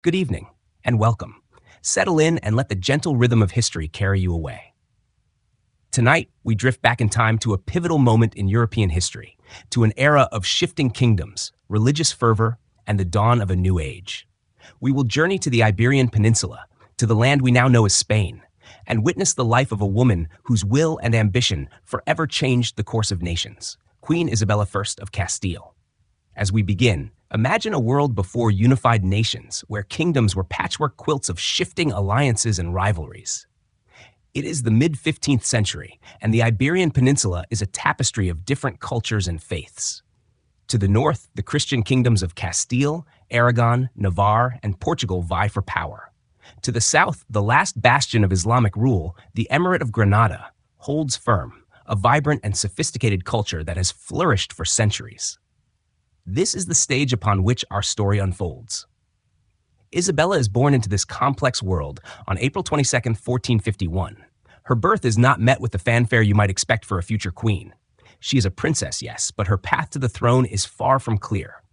Good evening, and welcome. Settle in and let the gentle rhythm of history carry you away. Tonight, we drift back in time to a pivotal moment in European history, to an era of shifting kingdoms, religious fervor, and the dawn of a new age. We will journey to the Iberian Peninsula, to the land we now know as Spain, and witness the life of a woman whose will and ambition forever changed the course of nations, Queen Isabella I of Castile. As we begin, imagine a world before unified nations, where kingdoms were patchwork quilts of shifting alliances and rivalries. It is the mid-15th century, and the Iberian Peninsula is a tapestry of different cultures and faiths. To the north, the Christian kingdoms of Castile, Aragon, Navarre, and Portugal vie for power. To the south, the last bastion of Islamic rule, the Emirate of Granada, holds firm, a vibrant and sophisticated culture that has flourished for centuries. This is the stage upon which our story unfolds. Isabella is born into this complex world on April 22, 1451. Her birth is not met with the fanfare you might expect for a future queen. She is a princess, yes, but her path to the throne is far from clear.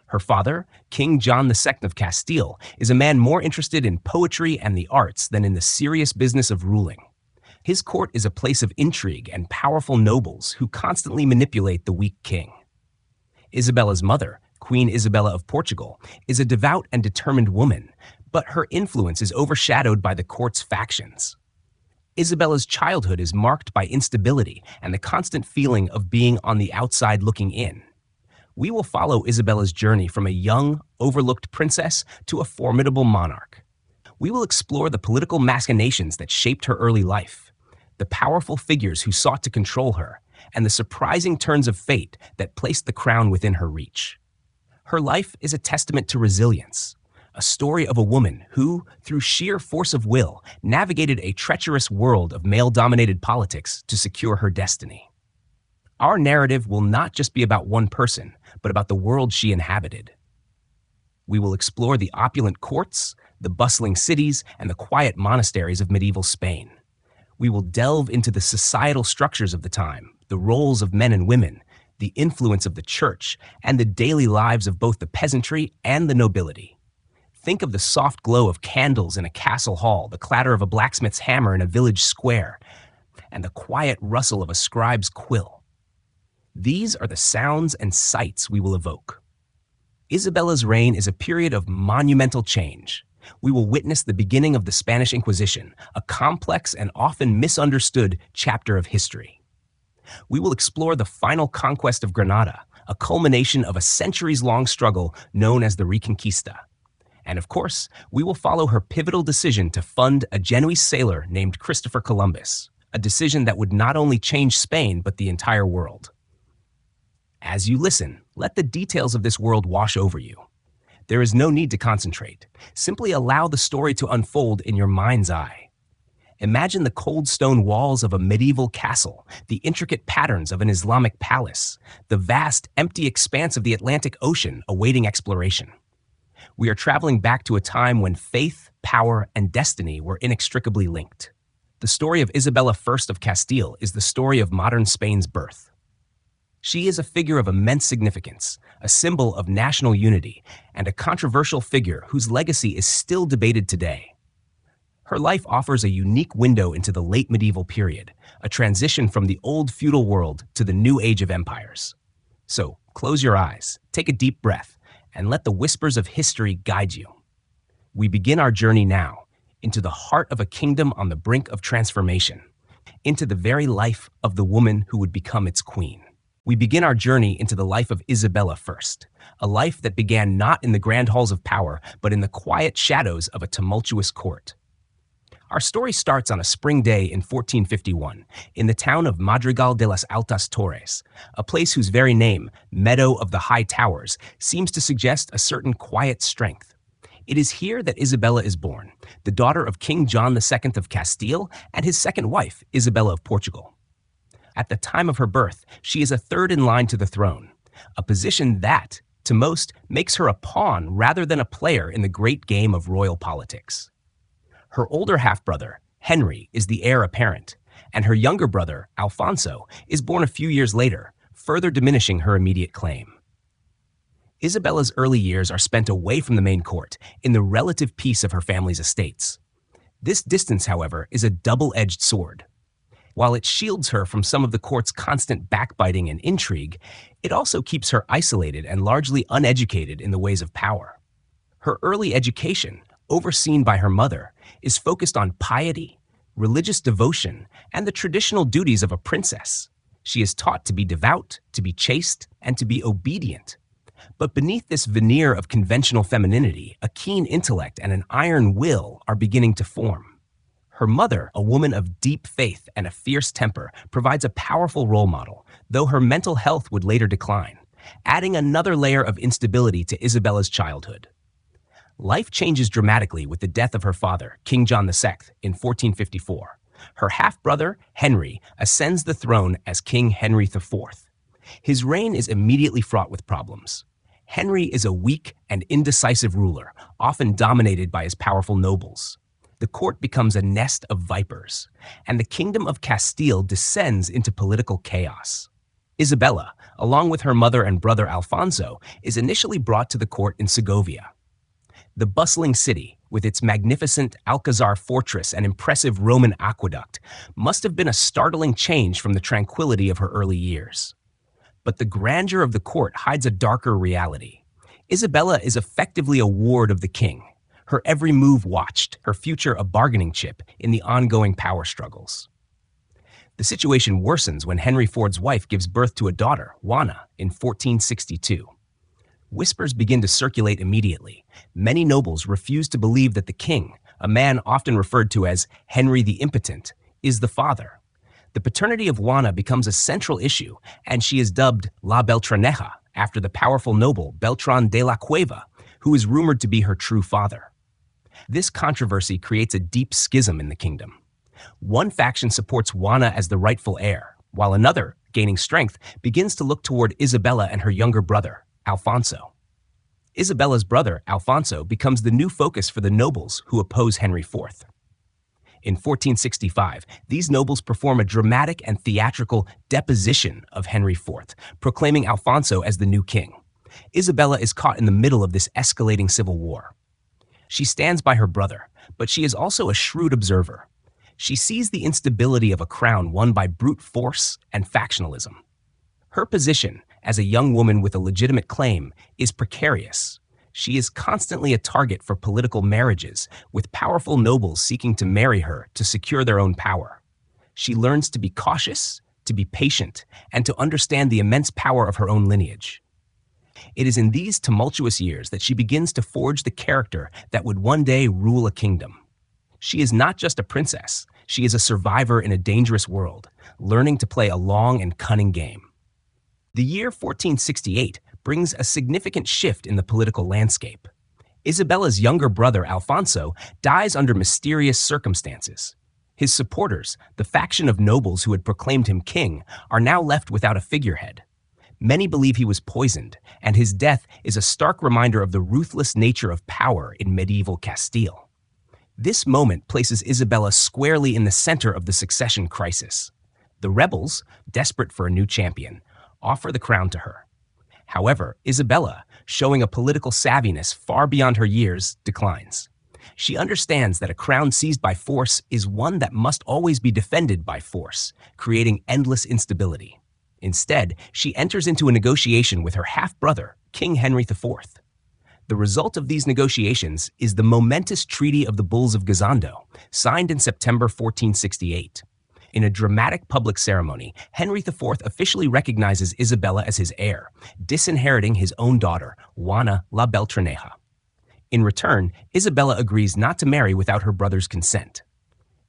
Her father, King John II of Castile, is a man more interested in poetry and the arts than in the serious business of ruling. His court is a place of intrigue and powerful nobles who constantly manipulate the weak king. Isabella's mother, Queen Isabella of Portugal, is a devout and determined woman, but her influence is overshadowed by the court's factions. Isabella's childhood is marked by instability and the constant feeling of being on the outside looking in. We will follow Isabella's journey from a young, overlooked princess to a formidable monarch. We will explore the political machinations that shaped her early life, the powerful figures who sought to control her, and the surprising turns of fate that placed the crown within her reach. Her life is a testament to resilience, a story of a woman who, through sheer force of will, navigated a treacherous world of male-dominated politics to secure her destiny. Our narrative will not just be about one person, but about the world she inhabited. We will explore the opulent courts, the bustling cities, and the quiet monasteries of medieval Spain. We will delve into the societal structures of the time, the roles of men and women, the influence of the church, and the daily lives of both the peasantry and the nobility. Think of the soft glow of candles in a castle hall, the clatter of a blacksmith's hammer in a village square, and the quiet rustle of a scribe's quill. These are the sounds and sights we will evoke. Isabella's reign is a period of monumental change. We will witness the beginning of the Spanish Inquisition, a complex and often misunderstood chapter of history. We will explore the final conquest of Granada, a culmination of a centuries-long struggle known as the Reconquista. And of course, we will follow her pivotal decision to fund a Genoese sailor named Christopher Columbus, a decision that would not only change Spain, but the entire world. As you listen, let the details of this world wash over you. There is no need to concentrate. Simply allow the story to unfold in your mind's eye. Imagine the cold stone walls of a medieval castle, the intricate patterns of an Islamic palace, the vast, empty expanse of the Atlantic Ocean awaiting exploration. We are traveling back to a time when faith, power, and destiny were inextricably linked. The story of Isabella I of Castile is the story of modern Spain's birth. She is a figure of immense significance, a symbol of national unity, and a controversial figure whose legacy is still debated today. Her life offers a unique window into the late medieval period, a transition from the old feudal world to the new age of empires. So, close your eyes, take a deep breath, and let the whispers of history guide you. We begin our journey now, into the heart of a kingdom on the brink of transformation, into the very life of the woman who would become its queen. We begin our journey into the life of Isabella I, a life that began not in the grand halls of power, but in the quiet shadows of a tumultuous court. Our story starts on a spring day in 1451, in the town of Madrigal de las Altas Torres, a place whose very name, Meadow of the High Towers, seems to suggest a certain quiet strength. It is here that Isabella is born, the daughter of King John II of Castile and his second wife, Isabella of Portugal. At the time of her birth, she is a third in line to the throne, a position that, to most, makes her a pawn rather than a player in the great game of royal politics. Her older half-brother, Henry, is the heir apparent, and her younger brother, Alfonso, is born a few years later, further diminishing her immediate claim. Isabella's early years are spent away from the main court, in the relative peace of her family's estates. This distance, however, is a double-edged sword. While it shields her from some of the court's constant backbiting and intrigue, it also keeps her isolated and largely uneducated in the ways of power. Her early education, overseen by her mother, is focused on piety, religious devotion, and the traditional duties of a princess. She is taught to be devout, to be chaste, and to be obedient. But beneath this veneer of conventional femininity, a keen intellect and an iron will are beginning to form. Her mother, a woman of deep faith and a fierce temper, provides a powerful role model, though her mental health would later decline, adding another layer of instability to Isabella's childhood. Life changes dramatically with the death of her father, King John II, in 1454. Her half-brother, Henry, ascends the throne as King Henry IV. His reign is immediately fraught with problems. Henry is a weak and indecisive ruler, often dominated by his powerful nobles. The court becomes a nest of vipers, and the kingdom of Castile descends into political chaos. Isabella, along with her mother and brother Alfonso, is initially brought to the court in Segovia. The bustling city, with its magnificent Alcazar fortress and impressive Roman aqueduct, must have been a startling change from the tranquility of her early years. But the grandeur of the court hides a darker reality. Isabella is effectively a ward of the king, her every move watched, her future a bargaining chip in the ongoing power struggles. The situation worsens when Henry Ford's wife gives birth to a daughter, Juana, in 1462. Whispers begin to circulate immediately. Many nobles refuse to believe that the king, a man often referred to as Henry the Impotent, is the father. The paternity of Juana becomes a central issue, and she is dubbed La Beltraneja after the powerful noble Beltran de la Cueva, who is rumored to be her true father. This controversy creates a deep schism in the kingdom. One faction supports Juana as the rightful heir, while another, gaining strength, begins to look toward Isabella and her younger brother, Alfonso. Isabella's brother, Alfonso, becomes the new focus for the nobles who oppose Henry IV. In 1465, these nobles perform a dramatic and theatrical deposition of Henry IV, proclaiming Alfonso as the new king. Isabella is caught in the middle of this escalating civil war. She stands by her brother, but she is also a shrewd observer. She sees the instability of a crown won by brute force and factionalism. Her position, as a young woman with a legitimate claim, is precarious. She is constantly a target for political marriages, with powerful nobles seeking to marry her to secure their own power. She learns to be cautious, to be patient, and to understand the immense power of her own lineage. It is in these tumultuous years that she begins to forge the character that would one day rule a kingdom. She is not just a princess, she is a survivor in a dangerous world, learning to play a long and cunning game. The year 1468 brings a significant shift in the political landscape. Isabella's younger brother, Alfonso, dies under mysterious circumstances. His supporters, the faction of nobles who had proclaimed him king, are now left without a figurehead. Many believe he was poisoned, and his death is a stark reminder of the ruthless nature of power in medieval Castile. This moment places Isabella squarely in the center of the succession crisis. The rebels, desperate for a new champion, offer the crown to her. However, Isabella, showing a political savviness far beyond her years, declines. She understands that a crown seized by force is one that must always be defended by force, creating endless instability. Instead, she enters into a negotiation with her half-brother, King Henry IV. The result of these negotiations is the momentous Treaty of the Bulls of Gazando, signed in September 1468. In a dramatic public ceremony, Henry IV officially recognizes Isabella as his heir, disinheriting his own daughter, Juana la Beltraneja. In return, Isabella agrees not to marry without her brother's consent.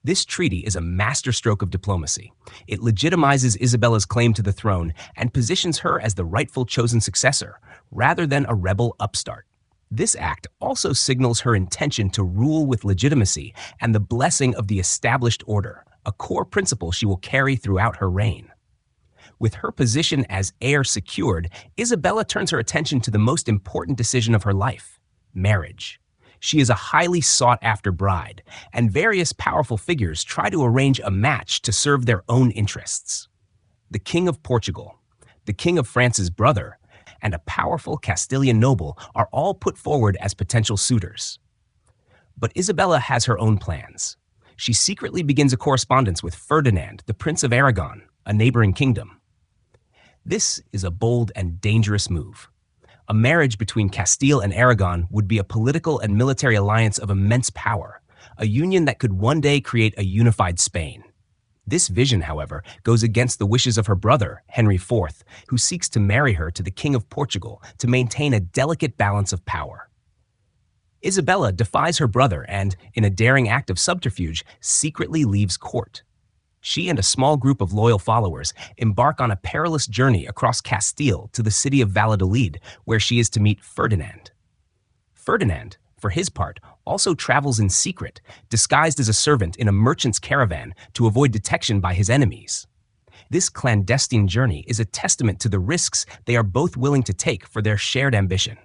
This treaty is a masterstroke of diplomacy. It legitimizes Isabella's claim to the throne and positions her as the rightful chosen successor, rather than a rebel upstart. This act also signals her intention to rule with legitimacy and the blessing of the established order, a core principle she will carry throughout her reign. With her position as heir secured, Isabella turns her attention to the most important decision of her life, marriage. She is a highly sought-after bride, and various powerful figures try to arrange a match to serve their own interests. The King of Portugal, the King of France's brother, and a powerful Castilian noble are all put forward as potential suitors. But Isabella has her own plans. She secretly begins a correspondence with Ferdinand, the Prince of Aragon, a neighboring kingdom. This is a bold and dangerous move. A marriage between Castile and Aragon would be a political and military alliance of immense power, a union that could one day create a unified Spain. This vision, however, goes against the wishes of her brother, Henry IV, who seeks to marry her to the King of Portugal to maintain a delicate balance of power. Isabella defies her brother and, in a daring act of subterfuge, secretly leaves court. She and a small group of loyal followers embark on a perilous journey across Castile to the city of Valladolid, where she is to meet Ferdinand. Ferdinand, for his part, also travels in secret, disguised as a servant in a merchant's caravan to avoid detection by his enemies. This clandestine journey is a testament to the risks they are both willing to take for their shared ambition.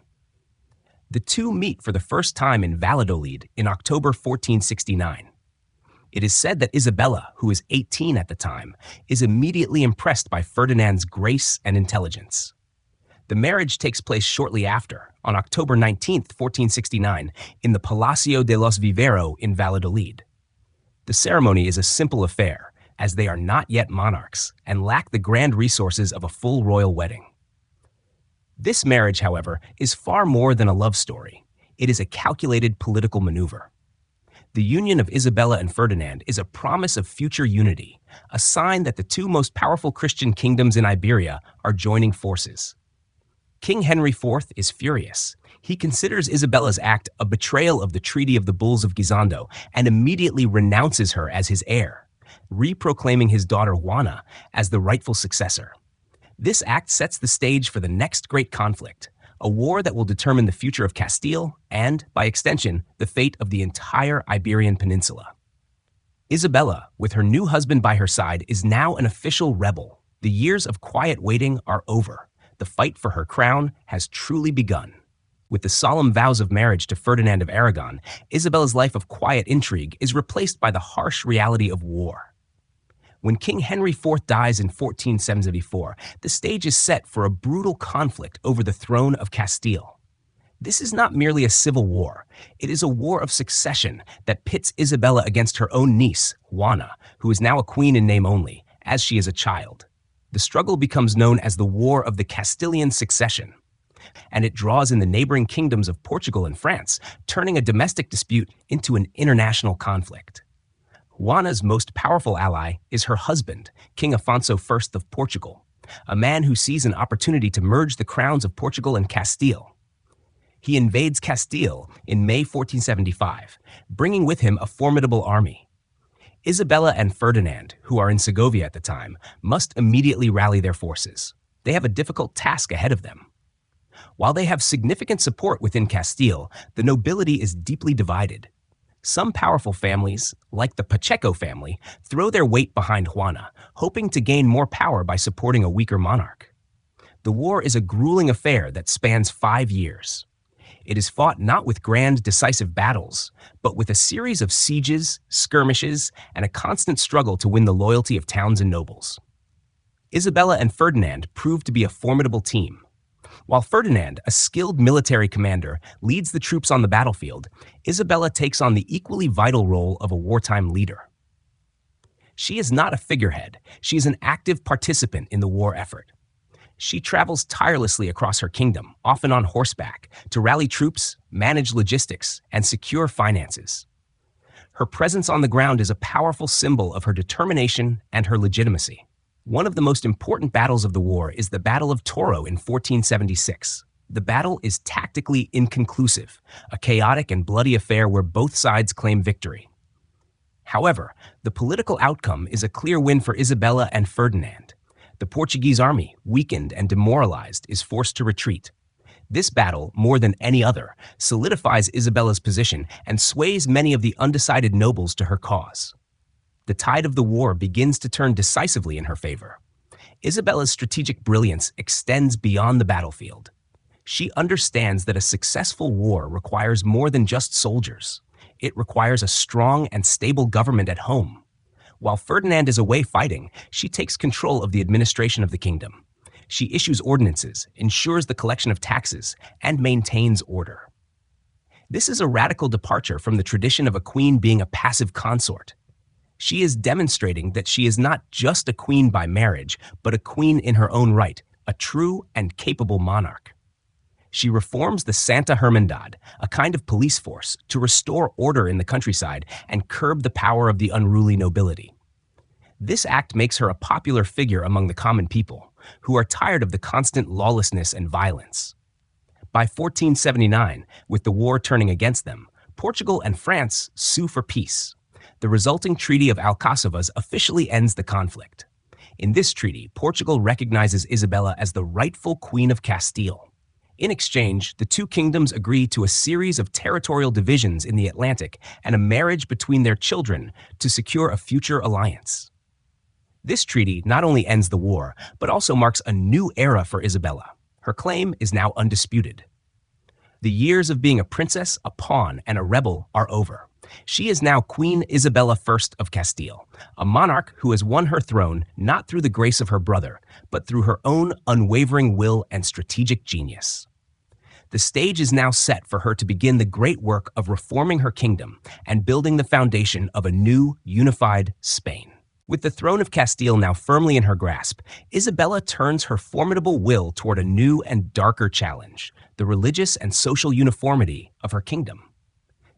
The two meet for the first time in Valladolid in October 1469. It is said that Isabella, who is 18 at the time, is immediately impressed by Ferdinand's grace and intelligence. The marriage takes place shortly after, on October 19, 1469, in the Palacio de los Vivero in Valladolid. The ceremony is a simple affair, as they are not yet monarchs and lack the grand resources of a full royal wedding. This marriage, however, is far more than a love story. It is a calculated political maneuver. The union of Isabella and Ferdinand is a promise of future unity, a sign that the two most powerful Christian kingdoms in Iberia are joining forces. King Henry IV is furious. He considers Isabella's act a betrayal of the Treaty of the Bulls of Gisondo and immediately renounces her as his heir, reproclaiming his daughter Juana as the rightful successor. This act sets the stage for the next great conflict, a war that will determine the future of Castile and, by extension, the fate of the entire Iberian Peninsula. Isabella, with her new husband by her side, is now an official rebel. The years of quiet waiting are over. The fight for her crown has truly begun. With the solemn vows of marriage to Ferdinand of Aragon, Isabella's life of quiet intrigue is replaced by the harsh reality of war. When King Henry IV dies in 1474, the stage is set for a brutal conflict over the throne of Castile. This is not merely a civil war. It is a war of succession that pits Isabella against her own niece, Juana, who is now a queen in name only, as she is a child. The struggle becomes known as the War of the Castilian Succession, and it draws in the neighboring kingdoms of Portugal and France, turning a domestic dispute into an international conflict. Juana's most powerful ally is her husband, King Afonso I of Portugal, a man who sees an opportunity to merge the crowns of Portugal and Castile. He invades Castile in May 1475, bringing with him a formidable army. Isabella and Ferdinand, who are in Segovia at the time, must immediately rally their forces. They have a difficult task ahead of them. While they have significant support within Castile, the nobility is deeply divided. Some powerful families, like the Pacheco family, throw their weight behind Juana, hoping to gain more power by supporting a weaker monarch. The war is a grueling affair that spans 5 years. It is fought not with grand, decisive battles, but with a series of sieges, skirmishes, and a constant struggle to win the loyalty of towns and nobles. Isabella and Ferdinand prove to be a formidable team. While Ferdinand, a skilled military commander, leads the troops on the battlefield, Isabella takes on the equally vital role of a wartime leader. She is not a figurehead. She is an active participant in the war effort. She travels tirelessly across her kingdom, often on horseback, to rally troops, manage logistics, and secure finances. Her presence on the ground is a powerful symbol of her determination and her legitimacy. One of the most important battles of the war is the Battle of Toro in 1476. The battle is tactically inconclusive, a chaotic and bloody affair where both sides claim victory. However, the political outcome is a clear win for Isabella and Ferdinand. The Portuguese army, weakened and demoralized, is forced to retreat. This battle, more than any other, solidifies Isabella's position and sways many of the undecided nobles to her cause. The tide of the war begins to turn decisively in her favor. Isabella's strategic brilliance extends beyond the battlefield. She understands that a successful war requires more than just soldiers. It requires a strong and stable government at home. While Ferdinand is away fighting, she takes control of the administration of the kingdom. She issues ordinances, ensures the collection of taxes, and maintains order. This is a radical departure from the tradition of a queen being a passive consort. She is demonstrating that she is not just a queen by marriage, but a queen in her own right, a true and capable monarch. She reforms the Santa Hermandad, a kind of police force, to restore order in the countryside and curb the power of the unruly nobility. This act makes her a popular figure among the common people, who are tired of the constant lawlessness and violence. By 1479, with the war turning against them, Portugal and France sue for peace. The resulting Treaty of Alcáçovas officially ends the conflict. In this treaty, Portugal recognizes Isabella as the rightful Queen of Castile. In exchange, the two kingdoms agree to a series of territorial divisions in the Atlantic and a marriage between their children to secure a future alliance. This treaty not only ends the war, but also marks a new era for Isabella. Her claim is now undisputed. The years of being a princess, a pawn, and a rebel are over. She is now Queen Isabella I of Castile, a monarch who has won her throne not through the grace of her brother, but through her own unwavering will and strategic genius. The stage is now set for her to begin the great work of reforming her kingdom and building the foundation of a new, unified Spain. With the throne of Castile now firmly in her grasp, Isabella turns her formidable will toward a new and darker challenge, the religious and social uniformity of her kingdom.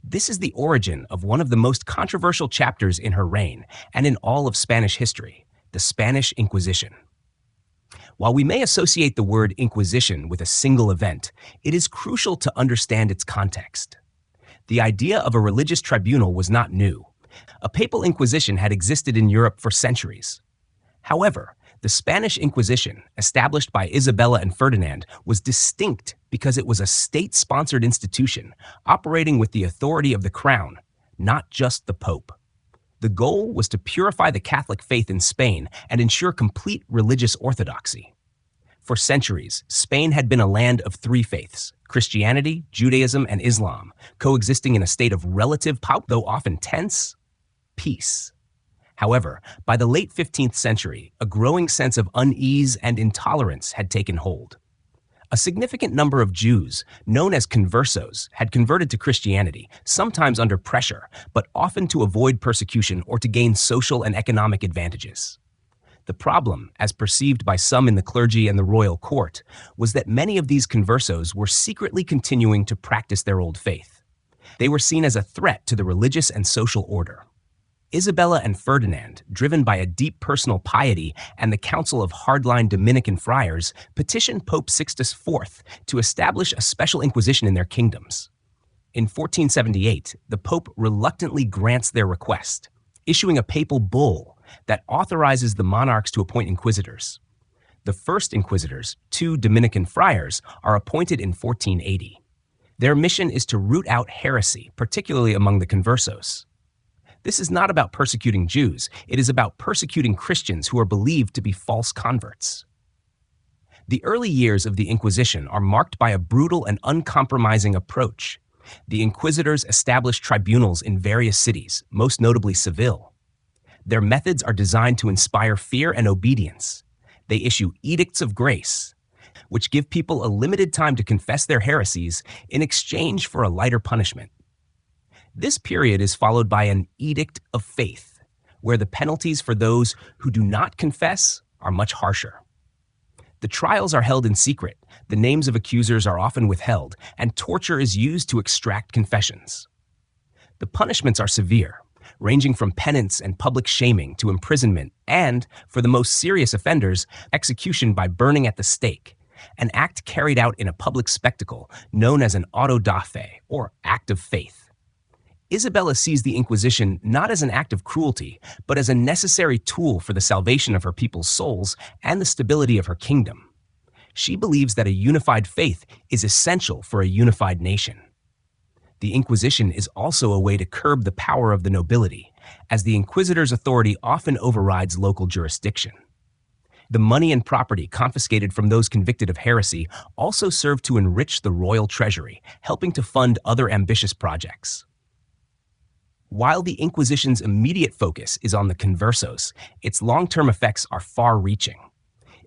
This is the origin of one of the most controversial chapters in her reign and in all of Spanish history, the Spanish Inquisition. While we may associate the word Inquisition with a single event, it is crucial to understand its context. The idea of a religious tribunal was not new. A papal inquisition had existed in Europe for centuries. However, the Spanish Inquisition, established by Isabella and Ferdinand, was distinct because it was a state-sponsored institution operating with the authority of the crown, not just the Pope. The goal was to purify the Catholic faith in Spain and ensure complete religious orthodoxy. For centuries, Spain had been a land of three faiths: Christianity, Judaism, and Islam, coexisting in a state of relative, though often tense, peace. However, by the late 15th century, a growing sense of unease and intolerance had taken hold. A significant number of Jews, known as conversos, had converted to Christianity, sometimes under pressure, but often to avoid persecution or to gain social and economic advantages. The problem, as perceived by some in the clergy and the royal court, was that many of these conversos were secretly continuing to practice their old faith. They were seen as a threat to the religious and social order. Isabella and Ferdinand, driven by a deep personal piety and the council of hardline Dominican friars, petitioned Pope Sixtus IV to establish a special inquisition in their kingdoms. In 1478, the Pope reluctantly grants their request, issuing a papal bull that authorizes the monarchs to appoint inquisitors. The first inquisitors, two Dominican friars, are appointed in 1480. Their mission is to root out heresy, particularly among the conversos. This is not about persecuting Jews, it is about persecuting Christians who are believed to be false converts. The early years of the Inquisition are marked by a brutal and uncompromising approach. The inquisitors established tribunals in various cities, most notably Seville. Their methods are designed to inspire fear and obedience. They issue edicts of grace, which give people a limited time to confess their heresies in exchange for a lighter punishment. This period is followed by an edict of faith, where the penalties for those who do not confess are much harsher. The trials are held in secret, the names of accusers are often withheld, and torture is used to extract confessions. The punishments are severe, ranging from penance and public shaming to imprisonment and, for the most serious offenders, execution by burning at the stake, an act carried out in a public spectacle known as an auto da fe, or act of faith. Isabella sees the Inquisition not as an act of cruelty, but as a necessary tool for the salvation of her people's souls and the stability of her kingdom. She believes that a unified faith is essential for a unified nation. The Inquisition is also a way to curb the power of the nobility, as the inquisitor's authority often overrides local jurisdiction. The money and property confiscated from those convicted of heresy also serve to enrich the royal treasury, helping to fund other ambitious projects. While the Inquisition's immediate focus is on the conversos, its long-term effects are far-reaching.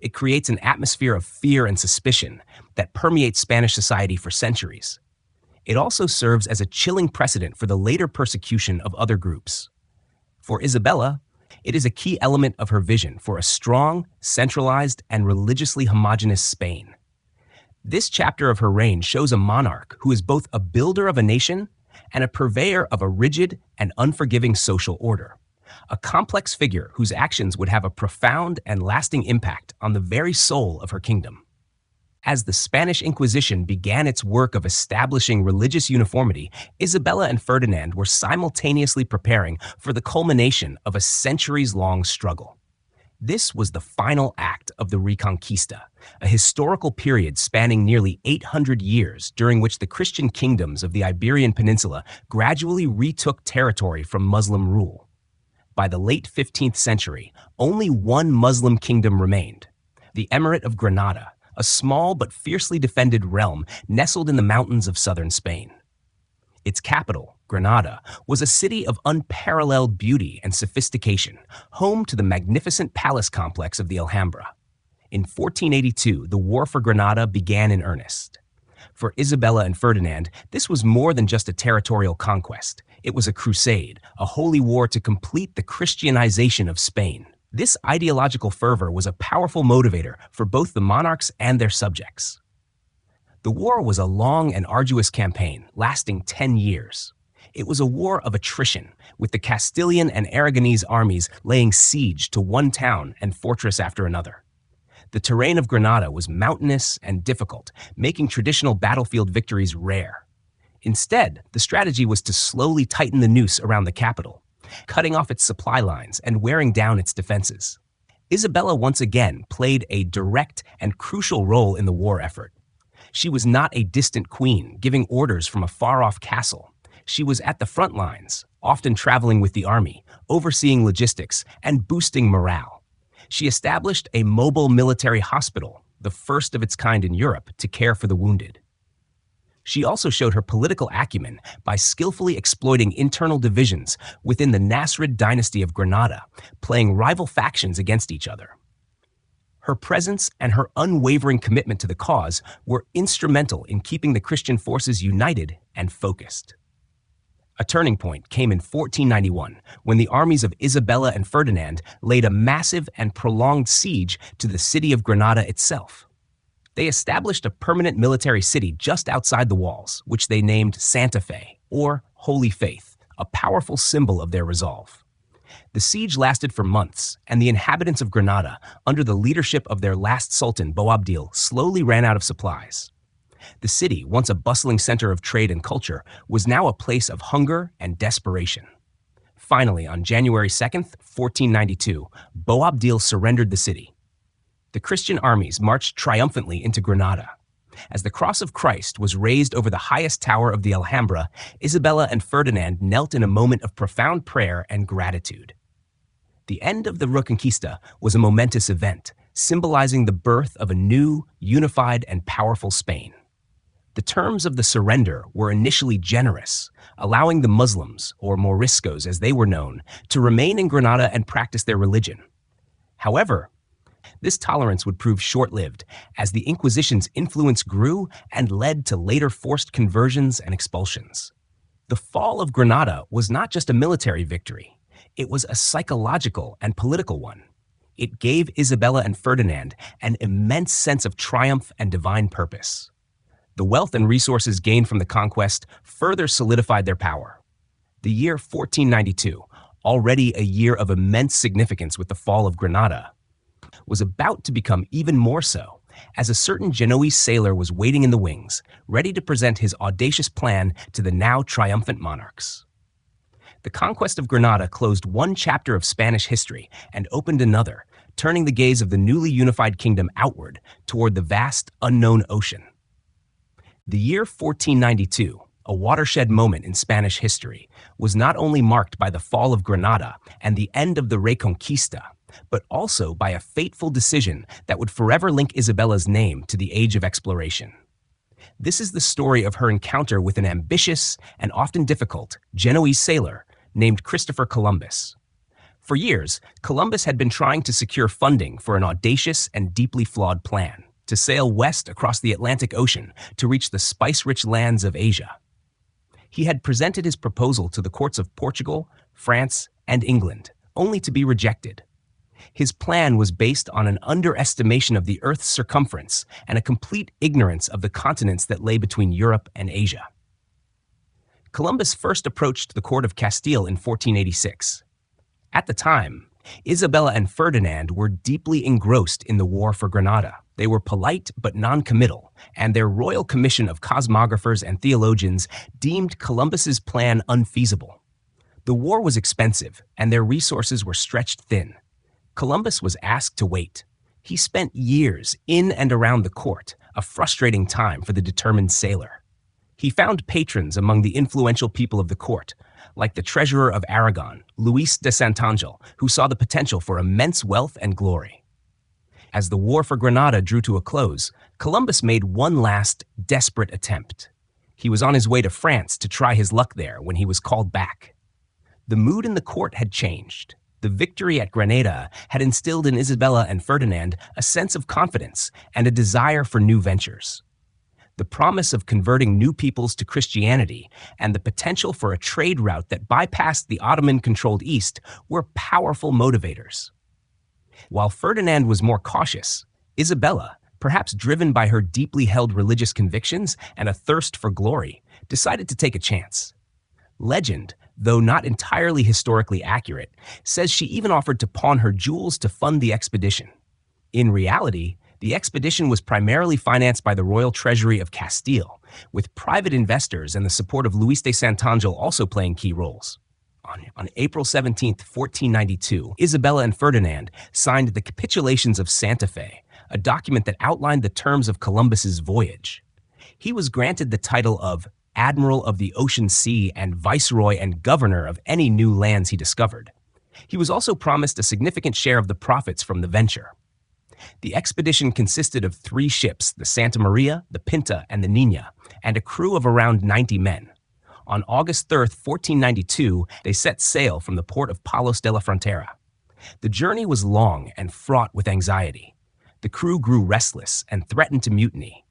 It creates an atmosphere of fear and suspicion that permeates Spanish society for centuries. It also serves as a chilling precedent for the later persecution of other groups. For Isabella, it is a key element of her vision for a strong, centralized, and religiously homogeneous Spain. This chapter of her reign shows a monarch who is both a builder of a nation and a purveyor of a rigid and unforgiving social order, a complex figure whose actions would have a profound and lasting impact on the very soul of her kingdom. As the Spanish Inquisition began its work of establishing religious uniformity, Isabella and Ferdinand were simultaneously preparing for the culmination of a centuries-long struggle. This was the final act of the Reconquista, a historical period spanning nearly 800 years during which the Christian kingdoms of the Iberian Peninsula gradually retook territory from Muslim rule. By the late 15th century, only one Muslim kingdom remained, the Emirate of Granada, a small but fiercely defended realm nestled in the mountains of southern Spain. Its capital, Granada, was a city of unparalleled beauty and sophistication, home to the magnificent palace complex of the Alhambra. In 1482, the War for Granada began in earnest. For Isabella and Ferdinand, this was more than just a territorial conquest. It was a crusade, a holy war to complete the Christianization of Spain. This ideological fervor was a powerful motivator for both the monarchs and their subjects. The war was a long and arduous campaign, lasting 10 years. It was a war of attrition, with the Castilian and Aragonese armies laying siege to one town and fortress after another. The terrain of Granada was mountainous and difficult, making traditional battlefield victories rare. Instead, the strategy was to slowly tighten the noose around the capital, cutting off its supply lines and wearing down its defenses. Isabella once again played a direct and crucial role in the war effort. She was not a distant queen giving orders from a far-off castle. She was at the front lines, often traveling with the army, overseeing logistics, and boosting morale. She established a mobile military hospital, the first of its kind in Europe, to care for the wounded. She also showed her political acumen by skillfully exploiting internal divisions within the Nasrid dynasty of Granada, playing rival factions against each other. Her presence and her unwavering commitment to the cause were instrumental in keeping the Christian forces united and focused. A turning point came in 1491, when the armies of Isabella and Ferdinand laid a massive and prolonged siege to the city of Granada itself. They established a permanent military city just outside the walls, which they named Santa Fe, or Holy Faith, a powerful symbol of their resolve. The siege lasted for months, and the inhabitants of Granada, under the leadership of their last sultan, Boabdil, slowly ran out of supplies. The city, once a bustling center of trade and culture, was now a place of hunger and desperation. Finally, on January 2nd, 1492, Boabdil surrendered the city. The Christian armies marched triumphantly into Granada. As the cross of Christ was raised over the highest tower of the Alhambra, Isabella and Ferdinand knelt in a moment of profound prayer and gratitude. The end of the Reconquista was a momentous event, symbolizing the birth of a new, unified, and powerful Spain. The terms of the surrender were initially generous, allowing the Muslims, or Moriscos as they were known, to remain in Granada and practice their religion. However, this tolerance would prove short-lived, as the Inquisition's influence grew and led to later forced conversions and expulsions. The fall of Granada was not just a military victory, it was a psychological and political one. It gave Isabella and Ferdinand an immense sense of triumph and divine purpose. The wealth and resources gained from the conquest further solidified their power. The year 1492, already a year of immense significance with the fall of Granada, was about to become even more so, as a certain Genoese sailor was waiting in the wings, ready to present his audacious plan to the now triumphant monarchs. The conquest of Granada closed one chapter of Spanish history and opened another, turning the gaze of the newly unified kingdom outward toward the vast, unknown ocean. The year 1492, a watershed moment in Spanish history, was not only marked by the fall of Granada and the end of the Reconquista, but also by a fateful decision that would forever link Isabella's name to the age of exploration. This is the story of her encounter with an ambitious and often difficult Genoese sailor named Christopher Columbus. For years, Columbus had been trying to secure funding for an audacious and deeply flawed plan to sail west across the Atlantic Ocean to reach the spice-rich lands of Asia. He had presented his proposal to the courts of Portugal, France, and England, only to be rejected. His plan was based on an underestimation of the Earth's circumference and a complete ignorance of the continents that lay between Europe and Asia. Columbus first approached the court of Castile in 1486. At the time, Isabella and Ferdinand were deeply engrossed in the War for Granada. They were polite but non-committal, and their royal commission of cosmographers and theologians deemed Columbus's plan unfeasible. The war was expensive, and their resources were stretched thin. Columbus was asked to wait. He spent years in and around the court, a frustrating time for the determined sailor. He found patrons among the influential people of the court, like the treasurer of Aragon, Luis de Santangel, who saw the potential for immense wealth and glory. As the War for Granada drew to a close, Columbus made one last, desperate attempt. He was on his way to France to try his luck there when he was called back. The mood in the court had changed. The victory at Granada had instilled in Isabella and Ferdinand a sense of confidence and a desire for new ventures. The promise of converting new peoples to Christianity and the potential for a trade route that bypassed the Ottoman-controlled East were powerful motivators. While Ferdinand was more cautious, Isabella, perhaps driven by her deeply held religious convictions and a thirst for glory, decided to take a chance. Legend, though not entirely historically accurate, says she even offered to pawn her jewels to fund the expedition. In reality, the expedition was primarily financed by the royal treasury of Castile, with private investors and the support of Luis de Santangel also playing key roles. On April 17, 1492, Isabella and Ferdinand signed the Capitulations of Santa Fe, a document that outlined the terms of Columbus's voyage. He was granted the title of Admiral of the Ocean Sea and Viceroy and Governor of any new lands he discovered. He was also promised a significant share of the profits from the venture. The expedition consisted of 3 ships, the Santa Maria, the Pinta, and the Nina, and a crew of around 90 men. On August 3, 1492, they set sail from the port of Palos de la Frontera. The journey was long and fraught with anxiety. The crew grew restless and threatened to mutiny.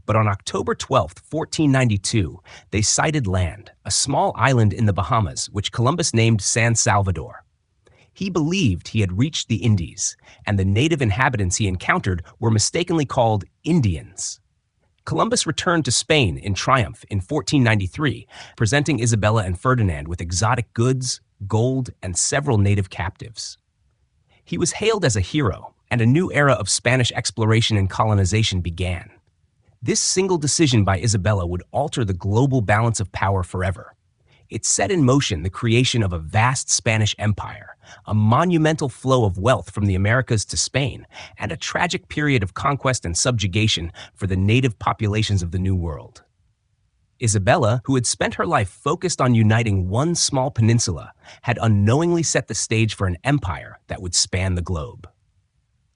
But on October 12, 1492, they sighted land, a small island in the Bahamas, which Columbus named San Salvador. He believed he had reached the Indies, and the native inhabitants he encountered were mistakenly called Indians. Columbus returned to Spain in triumph in 1493, presenting Isabella and Ferdinand with exotic goods, gold, and several native captives. He was hailed as a hero, and a new era of Spanish exploration and colonization began. This single decision by Isabella would alter the global balance of power forever. It set in motion the creation of a vast Spanish empire, a monumental flow of wealth from the Americas to Spain, and a tragic period of conquest and subjugation for the native populations of the New World. Isabella, who had spent her life focused on uniting one small peninsula, had unknowingly set the stage for an empire that would span the globe.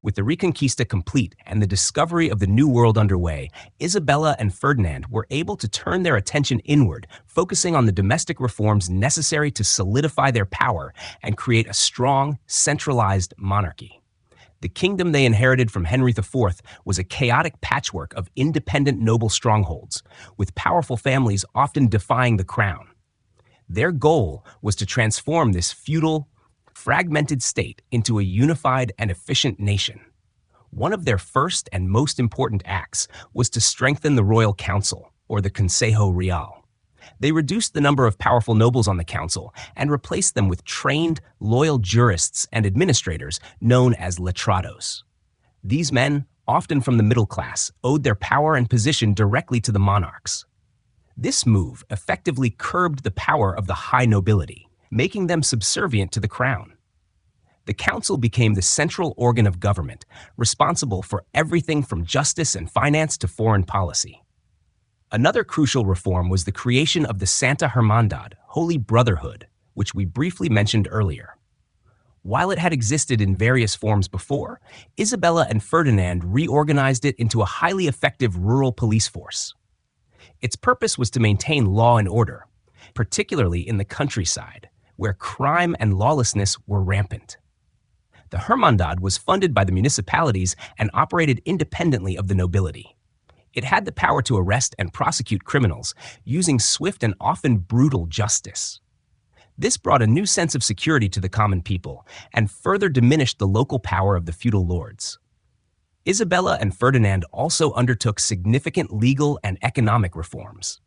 With the Reconquista complete and the discovery of the New World underway, Isabella and Ferdinand were able to turn their attention inward, focusing on the domestic reforms necessary to solidify their power and create a strong, centralized monarchy. The kingdom they inherited from Henry IV was a chaotic patchwork of independent noble strongholds, with powerful families often defying the crown. Their goal was to transform this feudal, fragmented state into a unified and efficient nation. One of their first and most important acts was to strengthen the royal council, or the Consejo Real. They reduced the number of powerful nobles on the council and replaced them with trained, loyal jurists and administrators known as letrados. These men, often from the middle class, owed their power and position directly to the monarchs. This move effectively curbed the power of the high nobility, making them subservient to the crown. The council became the central organ of government, responsible for everything from justice and finance to foreign policy. Another crucial reform was the creation of the Santa Hermandad, Holy Brotherhood, which we briefly mentioned earlier. While it had existed in various forms before, Isabella and Ferdinand reorganized it into a highly effective rural police force. Its purpose was to maintain law and order, particularly in the countryside, where crime and lawlessness were rampant. The Hermandad was funded by the municipalities and operated independently of the nobility. It had the power to arrest and prosecute criminals, using swift and often brutal justice. This brought a new sense of security to the common people and further diminished the local power of the feudal lords. Isabella and Ferdinand also undertook significant legal and economic reforms.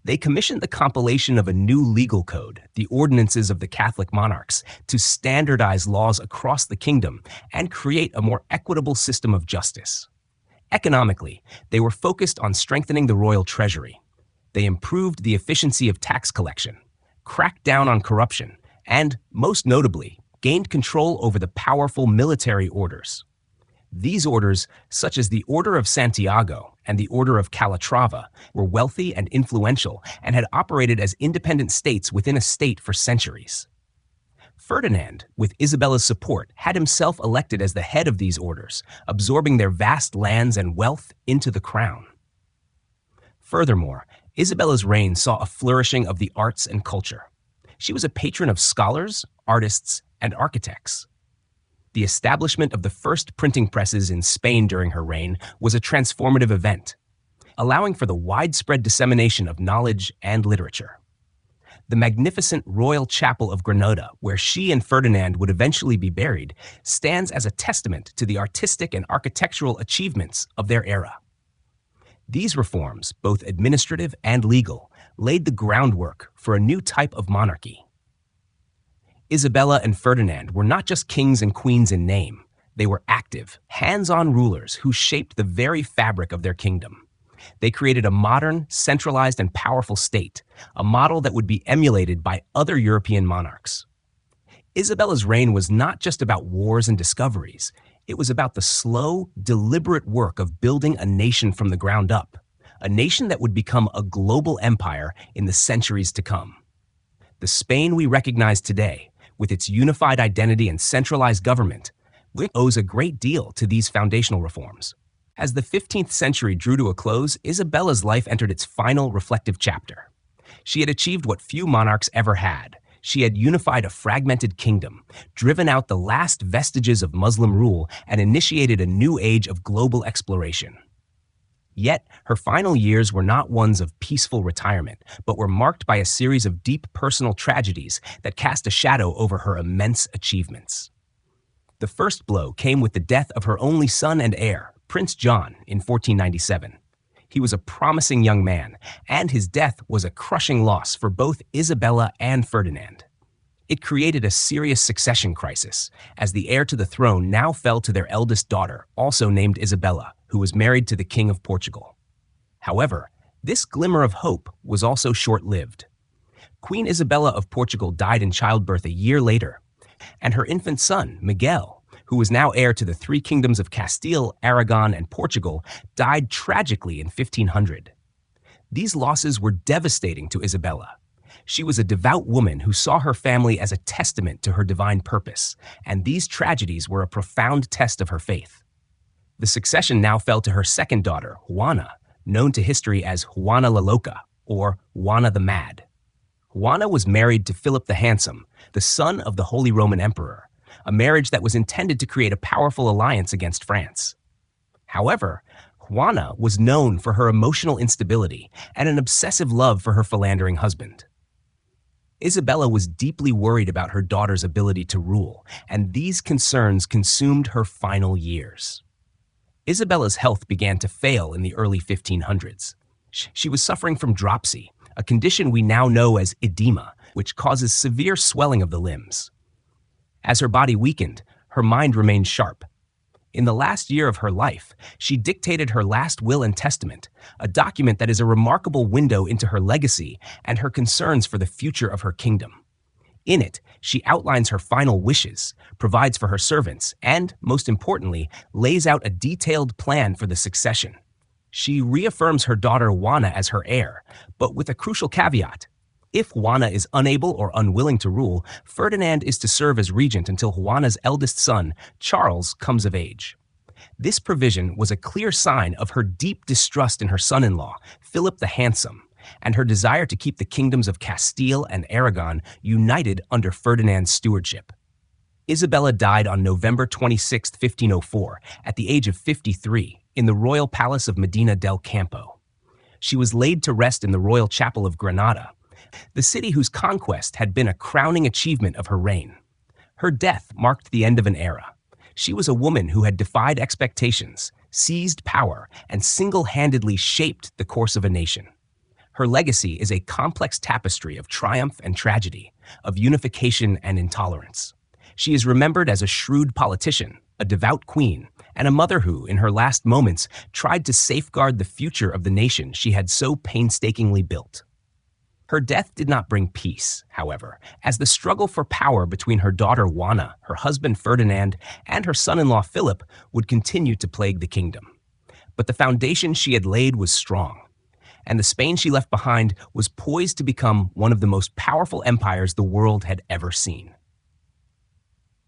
They commissioned the compilation of a new legal code, the Ordinances of the Catholic Monarchs, to standardize laws across the kingdom and create a more equitable system of justice. Economically, they were focused on strengthening the royal treasury. They improved the efficiency of tax collection, cracked down on corruption, and, most notably, gained control over the powerful military orders. These orders, such as the Order of Santiago and the Order of Calatrava, were wealthy and influential and had operated as independent states within a state for centuries. Ferdinand, with Isabella's support, had himself elected as the head of these orders, absorbing their vast lands and wealth into the crown. Furthermore, Isabella's reign saw a flourishing of the arts and culture. She was a patron of scholars, artists, and architects. The establishment of the first printing presses in Spain during her reign was a transformative event, allowing for the widespread dissemination of knowledge and literature. The magnificent Royal Chapel of Granada, where she and Ferdinand would eventually be buried, stands as a testament to the artistic and architectural achievements of their era. These reforms, both administrative and legal, laid the groundwork for a new type of monarchy. Isabella and Ferdinand were not just kings and queens in name. They were active, hands-on rulers who shaped the very fabric of their kingdom. They created a modern, centralized, and powerful state, a model that would be emulated by other European monarchs. Isabella's reign was not just about wars and discoveries. It was about the slow, deliberate work of building a nation from the ground up, a nation that would become a global empire in the centuries to come. The Spain we recognize today, with its unified identity and centralized government, owes a great deal to these foundational reforms. As the 15th century drew to a close, Isabella's life entered its final reflective chapter. She had achieved what few monarchs ever had. She had unified a fragmented kingdom, driven out the last vestiges of Muslim rule, and initiated a new age of global exploration. Yet, her final years were not ones of peaceful retirement, but were marked by a series of deep personal tragedies that cast a shadow over her immense achievements. The first blow came with the death of her only son and heir, Prince John, in 1497. He was a promising young man, and his death was a crushing loss for both Isabella and Ferdinand. It created a serious succession crisis, as the heir to the throne now fell to their eldest daughter, also named Isabella, who was married to the King of Portugal. However, this glimmer of hope was also short-lived. Queen Isabella of Portugal died in childbirth a year later, and her infant son, Miguel, who was now heir to the three kingdoms of Castile, Aragon, and Portugal, died tragically in 1500. These losses were devastating to Isabella. She was a devout woman who saw her family as a testament to her divine purpose, and these tragedies were a profound test of her faith. The succession now fell to her second daughter, Juana, known to history as Juana la Loca, or Juana the Mad. Juana was married to Philip the Handsome, the son of the Holy Roman Emperor, a marriage that was intended to create a powerful alliance against France. However, Juana was known for her emotional instability and an obsessive love for her philandering husband. Isabella was deeply worried about her daughter's ability to rule, and these concerns consumed her final years. Isabella's health began to fail in the early 1500s. She was suffering from dropsy, a condition we now know as edema, which causes severe swelling of the limbs. As her body weakened, her mind remained sharp. In the last year of her life, she dictated her last will and testament, a document that is a remarkable window into her legacy and her concerns for the future of her kingdom. In it, she outlines her final wishes, provides for her servants, and, most importantly, lays out a detailed plan for the succession. She reaffirms her daughter Juana as her heir, but with a crucial caveat. If Juana is unable or unwilling to rule, Ferdinand is to serve as regent until Juana's eldest son, Charles, comes of age. This provision was a clear sign of her deep distrust in her son-in-law, Philip the Handsome, and her desire to keep the kingdoms of Castile and Aragon united under Ferdinand's stewardship. Isabella died on November 26, 1504, at the age of 53, in the royal palace of Medina del Campo. She was laid to rest in the royal chapel of Granada, the city whose conquest had been a crowning achievement of her reign. Her death marked the end of an era. She was a woman who had defied expectations, seized power, and single-handedly shaped the course of a nation. Her legacy is a complex tapestry of triumph and tragedy, of unification and intolerance. She is remembered as a shrewd politician, a devout queen, and a mother who, in her last moments, tried to safeguard the future of the nation she had so painstakingly built. Her death did not bring peace, however, as the struggle for power between her daughter Juana, her husband Ferdinand, and her son-in-law Philip would continue to plague the kingdom. But the foundation she had laid was strong, and the Spain she left behind was poised to become one of the most powerful empires the world had ever seen.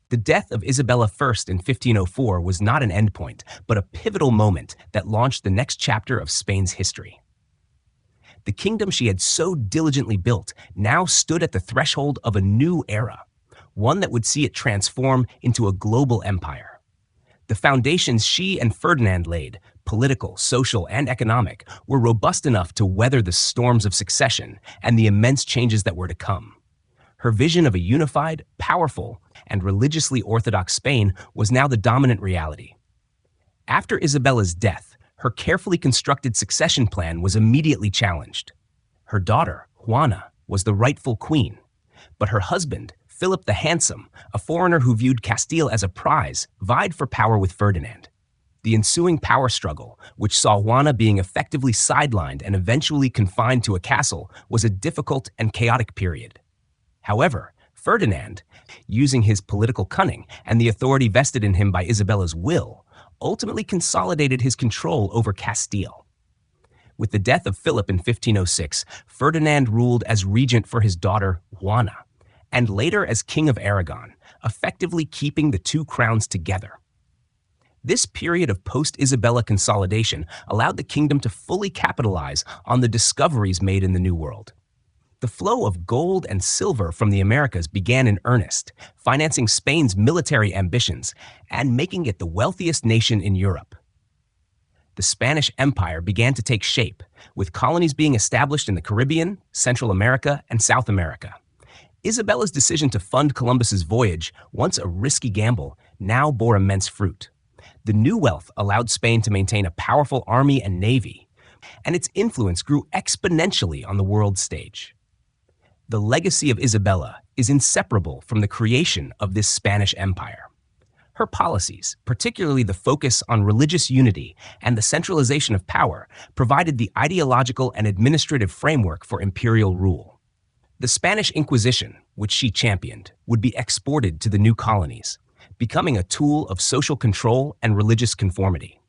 The death of Isabella I in 1504 was not an endpoint, but a pivotal moment that launched the next chapter of Spain's history. The kingdom she had so diligently built now stood at the threshold of a new era, one that would see it transform into a global empire. The foundations she and Ferdinand laid, political, social, and economic, were robust enough to weather the storms of succession and the immense changes that were to come. Her vision of a unified, powerful, and religiously orthodox Spain was now the dominant reality. After Isabella's death, her carefully constructed succession plan was immediately challenged. Her daughter, Juana, was the rightful queen, but her husband, Philip the Handsome, a foreigner who viewed Castile as a prize, vied for power with Ferdinand. The ensuing power struggle, which saw Juana being effectively sidelined and eventually confined to a castle, was a difficult and chaotic period. However, Ferdinand, using his political cunning and the authority vested in him by Isabella's will, ultimately consolidated his control over Castile. With the death of Philip in 1506, Ferdinand ruled as regent for his daughter Juana, and later as King of Aragon, effectively keeping the two crowns together. This period of post-Isabella consolidation allowed the kingdom to fully capitalize on the discoveries made in the New World. The flow of gold and silver from the Americas began in earnest, financing Spain's military ambitions and making it the wealthiest nation in Europe. The Spanish Empire began to take shape, with colonies being established in the Caribbean, Central America, and South America. Isabella's decision to fund Columbus's voyage, once a risky gamble, now bore immense fruit. The new wealth allowed Spain to maintain a powerful army and navy, and its influence grew exponentially on the world stage. The legacy of Isabella is inseparable from the creation of this Spanish Empire. Her policies, particularly the focus on religious unity and the centralization of power, provided the ideological and administrative framework for imperial rule. The Spanish Inquisition, which she championed, would be exported to the new colonies, becoming a tool of social control and religious conformity.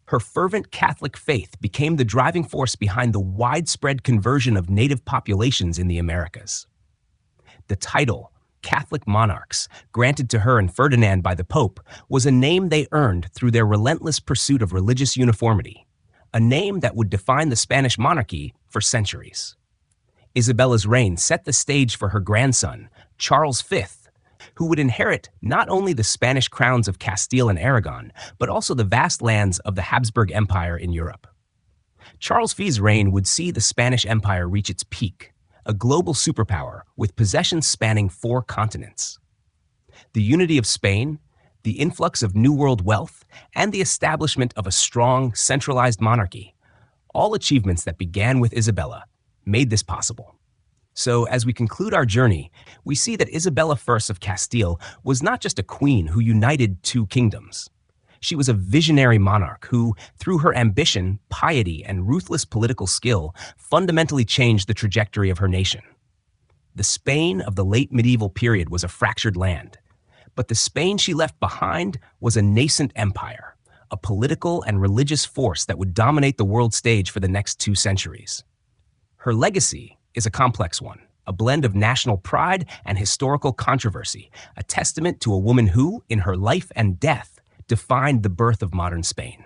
Her fervent Catholic faith became the driving force behind the widespread conversion of native populations in the Americas. The title, Catholic monarchs, granted to her and Ferdinand by the Pope, was a name they earned through their relentless pursuit of religious uniformity, a name that would define the Spanish monarchy for centuries. Isabella's reign set the stage for her grandson, Charles V, who would inherit not only the Spanish crowns of Castile and Aragon, but also the vast lands of the Habsburg Empire in Europe. Charles V's reign would see the Spanish Empire reach its peak, a global superpower with possessions spanning 4 continents. The unity of Spain, the influx of New World wealth, and the establishment of a strong, centralized monarchy, all achievements that began with Isabella, made this possible. So, as we conclude our journey, we see that Isabella I of Castile was not just a queen who united 2 kingdoms. She was a visionary monarch who, through her ambition, piety, and ruthless political skill, fundamentally changed the trajectory of her nation. The Spain of the late medieval period was a fractured land, but the Spain she left behind was a nascent empire, a political and religious force that would dominate the world stage for the next 2 centuries. Her legacy is a complex one, a blend of national pride and historical controversy, a testament to a woman who, in her life and death, defined the birth of modern Spain.